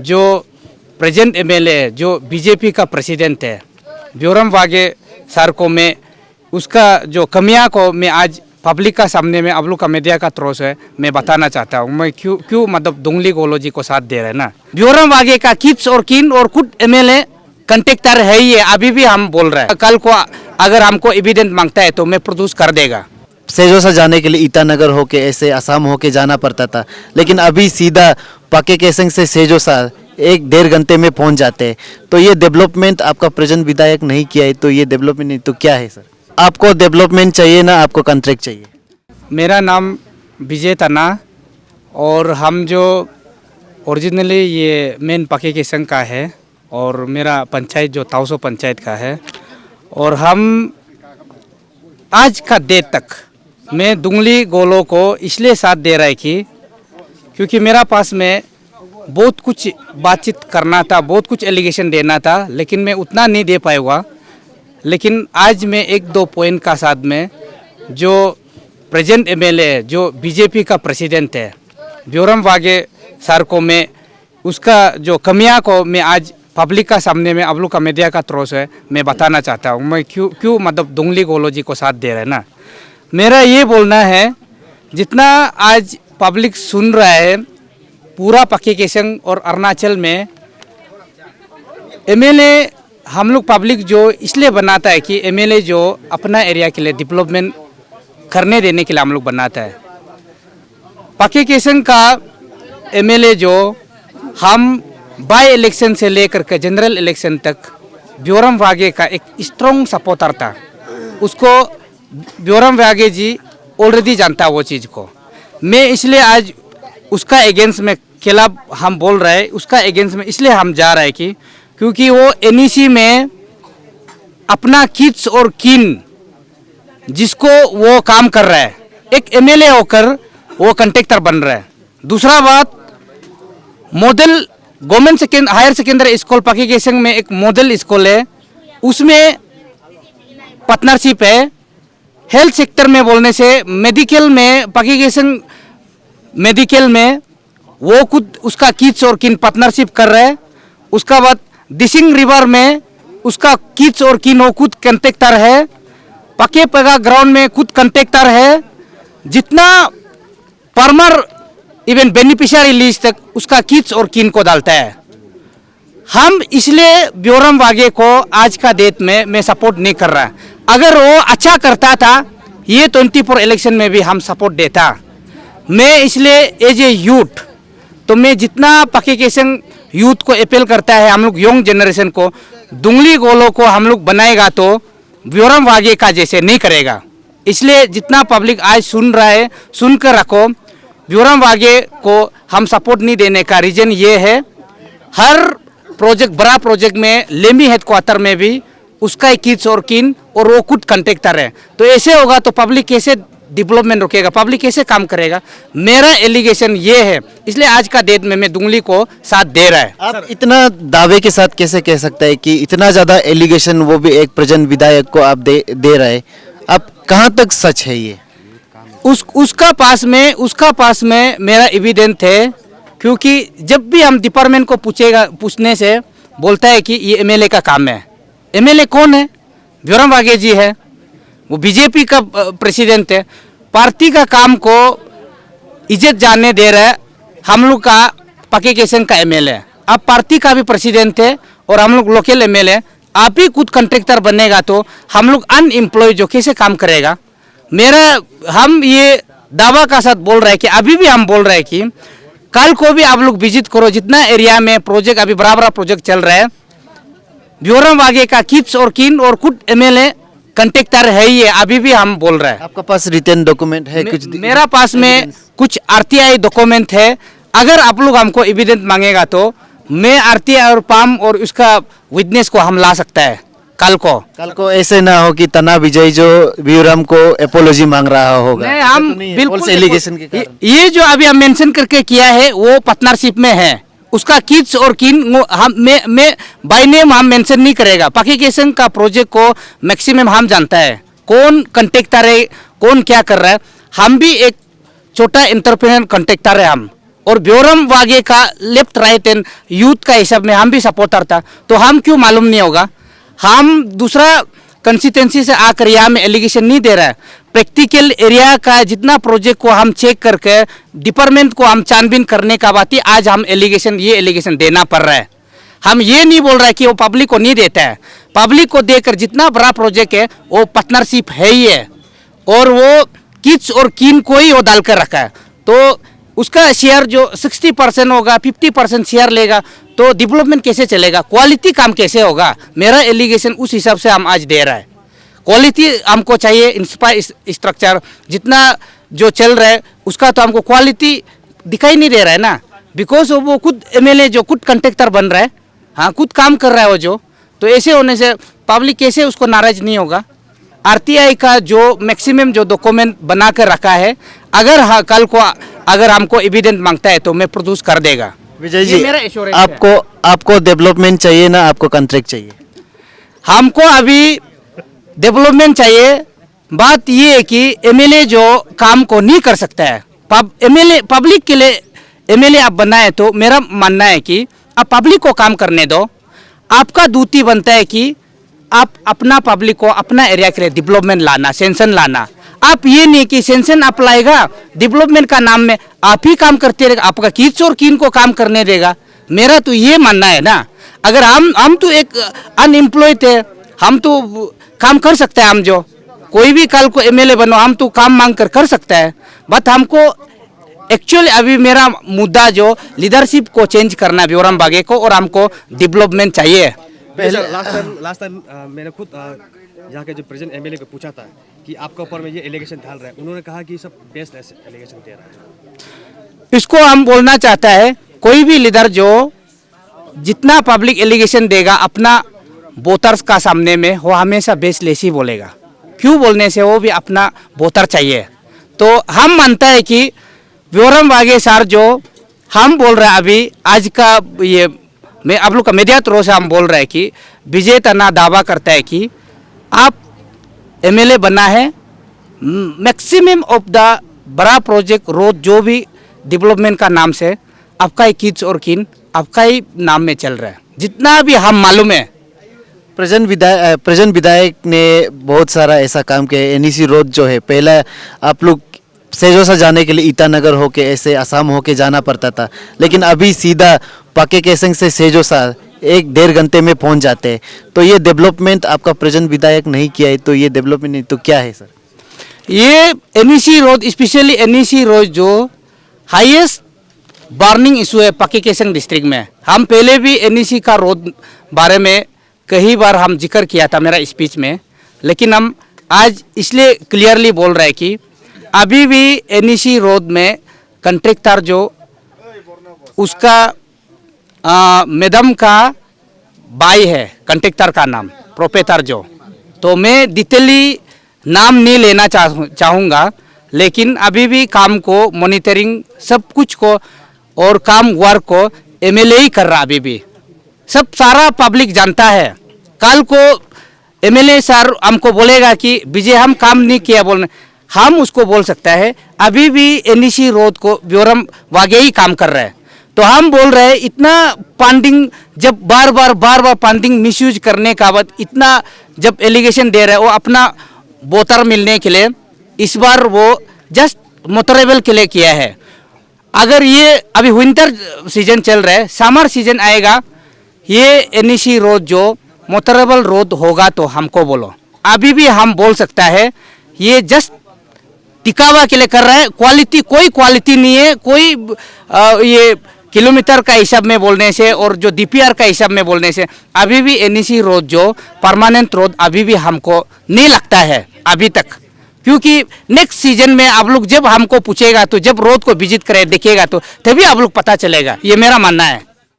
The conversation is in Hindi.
जो प्रेजेंट एमएलए जो बीजेपी का प्रेसिडेंट है ब्योरम वागे सर को मैं उसका जो कमियां को मैं आज पब्लिक का सामने में आप लोग का मीडिया का थ्रू से मैं बताना चाहता हूँ। मैं क्यों मतलब दुंगली गोलोजी को साथ दे रहे हैं ना। ब्योरम वागे का किड्स और किन और खुद एमएलए कंटेक्टर है ही है, अभी भी हम बोल रहे हैं। कल को अगर हमको एविडेंस मांगता है तो मैं प्रोड्यूस कर देगा। सेजोसा जाने के लिए ईटानगर होके ऐसे असम होके जाना पड़ता था, लेकिन अभी सीधा पाके केसंग से सेजोसा 1-1.5 घंटे में पहुंच जाते हैं। तो ये डेवलपमेंट आपका प्रेजेंट विधायक नहीं किया है, तो ये डेवलपमेंट नहीं तो क्या है सर? आपको डेवलपमेंट चाहिए ना आपको कॉन्ट्रैक्ट चाहिए? मेरा नाम विजय तना और हम जो ओरिजिनली ये मेन पाके केसंग का है और मेरा पंचायत जो ताउसो पंचायत का है। और हम आज का डेट तक मैं दुंगली गोलो को इसलिए साथ दे रहा है कि क्योंकि मेरा पास में बहुत कुछ बातचीत करना था, बहुत कुछ एलिगेशन देना था, लेकिन मैं उतना नहीं दे पाऊँगा। लेकिन आज मैं 1-2 पॉइंट का साथ में जो प्रेजेंट एमएलए जो बीजेपी का प्रेसिडेंट है ब्योरम वागे सर को मैं उसका जो कमियां को मैं आज पब्लिक का सामने में आप लोग का मीडिया का थ्रू से मैं बताना चाहता हूँ। मैं क्यों मतलब दुंगली गोलोजी को साथ दे रहे हैं ना। मेरा ये बोलना है जितना आज पब्लिक सुन रहा है पूरा पाके केसंग और अरुणाचल में एमएलए हम लोग पब्लिक जो इसलिए बनाता है कि एमएलए जो अपना एरिया के लिए डेवलपमेंट करने देने के लिए हम लोग बनाता है। पाके केसंग का एमएलए जो हम बाय इलेक्शन से लेकर के जनरल इलेक्शन तक ब्योरम वागे का एक स्ट्रॉन्ग सपोर्टर था। उसको ब्योरम वागे जी ऑलरेडी जानता है वो चीज़ को। मैं इसलिए आज उसका अगेंस्ट में खिलाफ हम बोल रहे हैं, उसका अगेंस्ट में इसलिए हम जा रहे हैं कि क्योंकि वो एनईसी में अपना किड्स और किन जिसको वो काम कर रहा है, एक एमएलए होकर वो कंट्रैक्टर बन रहा है। दूसरा बात, model government higher secondary school पाके केसंग में एक मॉडल स्कूल है, उसमें पार्टनरशिप है। हेल्थ सेक्टर में बोलने से मेडिकल में पाके केसंग मेडिकल में वो खुद उसका किड्स और किन पार्टनरशिप कर रहा है। उसका बाद दिसिंग रिवर में उसका किड्स और किन वो खुद कंट्रैक्टर है। पके पगा ग्राउंड में खुद कंट्रैक्टर है। जितना फार्मर इवन बेनिफिशियरी लिस्ट तक उसका किड्स और किन को डालता है। हम इसलिए ब्योरम वागे को आज का डेट में मैं सपोर्ट नहीं कर रहा। अगर वो अच्छा करता था ये 24 इलेक्शन में भी हम सपोर्ट देता। मैं इसलिए एज ए यूथ तो मैं जितना पाके केसंग यूथ को अपील करता है, हम लोग यंग जनरेशन को दुंगली गोलो को हम लोग बनाएगा तो ब्योरम वागे का जैसे नहीं करेगा। इसलिए जितना पब्लिक आज सुन रहा है सुन कर रखो। ब्योरम वागे को हम सपोर्ट नहीं देने का रीज़न ये है, हर प्रोजेक्ट बड़ा प्रोजेक्ट में लेमी हेडक्वार्टर में भी उसका किड्स और किन और वो खुद कंट्रैक्टर है। तो ऐसे होगा तो पब्लिक कैसे डेवलपमेंट रोकेगा, पब्लिक कैसे काम करेगा? मेरा एलिगेशन ये है, इसलिए आज का डेट में मैं दुंगली को साथ दे रहा है। आप इतना दावे के साथ कैसे कह सकते हैं कि इतना ज़्यादा एलिगेशन वो भी एक प्रेजेंट विधायक को आप दे रहे हैं? अब कहाँ तक सच है ये? उसका पास में मेरा एविडेंस है, क्योंकि जब भी हम डिपार्टमेंट को पूछने से बोलता है कि ये एमएलए का काम है। एमएलए कौन है? ब्योरम वागे जी है, वो बीजेपी का प्रेसिडेंट है। पार्टी का काम को इज्जत जानने दे रहा है हम लोग का पाके केसंग का एमएलए। अब पार्टी का भी प्रेसिडेंट है और हम लोग लोकल एमएलए। आप ही खुद कंट्रैक्टर बनेगा तो हम लोग अनएम्प्लॉय जो कैसे काम करेगा? हम ये दावा का साथ बोल रहे हैं कि अभी भी हम बोल रहे हैं कि कल को भी आप लोग विजिट करो, जितना एरिया में प्रोजेक्ट अभी बड़ा प्रोजेक्ट चल रहा है, ब्योरम वागे का किड्स और किन और खुद एमएलए कंट्रैक्टर है ही है। अभी भी हम बोल रहे हैं। आपका पास रिटर्न डॉक्यूमेंट है कुछ? मेरा पास में कुछ आरटीआई डॉक्यूमेंट है। अगर आप लोग हमको एविडेंस मांगेगा तो मैं आरटीआई और पाम और उसका विटनेस को हम ला सकता है। कल को ऐसे ना हो कि तना विजय जो ब्योरम को एपोलॉजी मांग रहा होगा। नहीं, हम बिल्कुल एलिगेशन के कारण ये जो अभी हम मेंशन करके किया है वो पार्टनरशिप में है। उसका किड्स और किन हम मैं बाय नेम हम मेंशन नहीं करेगा। पाके केसंग का प्रोजेक्ट को मैक्सिमम हम जानता है कौन कंट्रैक्टर है, कौन क्या कर रहा है। हम भी एक छोटा एंटरप्रेन्योर कंट्रैक्टर है। हम और ब्योरम वागे का लेफ्ट राइट एंड यूथ का हिसाब में हम भी सपोर्टर था, तो हम क्यों मालूम नहीं होगा? हम दूसरा कंसिस्टेंसी से आकर यहाँ में एलिगेशन नहीं दे रहा है। प्रैक्टिकल एरिया का जितना प्रोजेक्ट को हम चेक करके डिपार्टमेंट को हम छानबीन करने का बात ही आज हम ये एलिगेशन देना पड़ रहा है। हम ये नहीं बोल रहे हैं कि वो पब्लिक को नहीं देता है। पब्लिक को देकर जितना बड़ा प्रोजेक्ट है वो पार्टनरशिप है ही है, और वो किड्स और किन को ही वो डाल कर रखा है। तो उसका शेयर जो 60% होगा, 50% शेयर लेगा, तो डेवलपमेंट कैसे चलेगा? क्वालिटी काम कैसे होगा? मेरा एलिगेशन उस हिसाब से हम आज दे रहा है। क्वालिटी हमको चाहिए, इंफ्रास्ट्रक्चर जितना जो चल रहा है उसका तो हमको क्वालिटी दिखाई नहीं दे रहा है ना, बिकॉज वो खुद एमएलए जो खुद कंट्रैक्टर बन रहा है, हाँ खुद काम कर रहा है वो जो, तो ऐसे होने से पब्लिक कैसे उसको नाराज नहीं होगा? आरटीआई का जो मैक्सिमम जो डॉक्यूमेंट बना कर रखा है, अगर हाँ कल को अगर हमको एविडेंस मांगता है तो मैं प्रोड्यूस कर देगा। विजय ये जी, मेरा एश्योरेंस आपको डेवलपमेंट चाहिए ना आपको कॉन्ट्रैक्ट चाहिए? हमको अभी डेवलपमेंट चाहिए। बात ये है कि एमएलए जो काम को नहीं कर सकता है, एमएलए पब्लिक के लिए एमएलए आप बनाए, तो मेरा मानना है कि आप पब्लिक को काम करने दो। आपका ड्यूटी बनता है कि आप अपना पब्लिक को अपना एरिया के लिए डेवलपमेंट लाना, सेंसन लाना। आप ये नहीं कि सेंसन आप लाएगा, डेवलपमेंट का नाम में आप ही काम करते रहेगा, आपका किस और किन को काम करने देगा? मेरा तो ये मानना है ना। अगर हम तो एक अनएम्प्लॉयड है, हम तो काम कर सकते हैं। हम जो कोई भी कल को एमएलए बनो, हम तो काम मांग कर सकता है। बट हमको एक्चुअली अभी मेरा मुद्दा जो लीडरशिप को चेंज करना है ब्योरम बागे को, और हमको डेवलपमेंट चाहिए। लास्ट टाइम मैंने खुद यहाँ के जो प्रेजेंट एमएलए को पूछा था कि आपके ऊपर में ये एलिगेशन डाल रहा है, उन्होंने कहा कि सब बेस्ड एलिगेशन दे रहा है। इसको हम बोलना चाहता है, कोई भी लीडर जो जितना पब्लिक एलिगेशन देगा अपना वोटर्स का सामने में, वो हमेशा बेसलेस ही बोलेगा। क्यों बोलने से? वो भी अपना वोटर चाहिए। तो हम मानता है कि ब्योरम बागे सर जो हम बोल रहे हैं अभी आज का ये मैं आप लोग का मीडिया थ्रू से हम बोल रहे हैं कि विजय तना दावा करता है कि आप एमएलए बना है, मैक्सिमम ऑफ द बड़ा प्रोजेक्ट रोड जो भी डेवलपमेंट का नाम से आपका ही किड्स और किन आपका ही नाम में चल रहा है, जितना भी हम मालूम है। प्रेजेंट विधायक ने बहुत सारा ऐसा काम किया। एनईसी रोड जो है, पहला आप लोग सेजोसा जाने के लिए ईटानगर होके ऐसे असम होके जाना पड़ता था, लेकिन अभी सीधा पाके केसंग से सेजोसा 1-1.5 घंटे में पहुंच जाते हैं। तो ये डेवलपमेंट आपका प्रेजेंट विधायक नहीं किया है, तो ये डेवलपमेंट नहीं तो क्या है सर? ये NEC road, specially NEC road जो हाईएस्ट बर्निंग इशू है पाके केसंग डिस्ट्रिक्ट में। हम पहले भी एनईसी का रोड बारे में कई बार हम जिक्र किया था मेरा स्पीच में, लेकिन हम आज इसलिए क्लियरली बोल रहे हैं कि अभी भी एनईसी रोड में कंट्रैक्टर जो उसका मैडम का भाई है, कंट्रैक्टर का नाम प्रोपेटर जो, तो मैं डिटेली नाम नहीं लेना चाहूँगा, लेकिन अभी भी काम को मॉनिटरिंग सब कुछ को और काम वर्क को एमएलए ही कर रहा। अभी भी सब सारा पब्लिक जानता है। कल को एमएलए सर हमको बोलेगा कि विजय हम काम नहीं किया, बोलने हम उसको बोल सकता है अभी भी एनईसी रोड को ब्योरम बागे ही काम कर रहा है। तो हम बोल रहे हैं इतना फंडिंग जब बार बार फंडिंग मिसयूज करने का बाद इतना जब एलिगेशन दे रहा है, वो अपना वोटर मिलने के लिए इस बार वो जस्ट मोटरेबल के लिए किया है। अगर ये अभी विंटर सीजन चल रहा है, समर सीजन आएगा, ये एनईसी रोड जो मोटरेबल रोड होगा तो हमको बोलो। अभी भी हम बोल सकता है ये जस्ट दिखावा के लिए कर रहा है, कोई क्वालिटी नहीं है। कोई ये किलोमीटर का हिसाब में बोलने से और जो डीपीआर का हिसाब में बोलने से अभी भी एनईसी रोड जो परमानेंट रोड अभी भी हमको नहीं लगता है अभी तक। क्योंकि नेक्स्ट सीजन में आप लोग जब हमको पूछेगा, तो जब रोड को विजिट करे देखेगा, तो तभी आप लोग पता चलेगा। ये मेरा मानना है।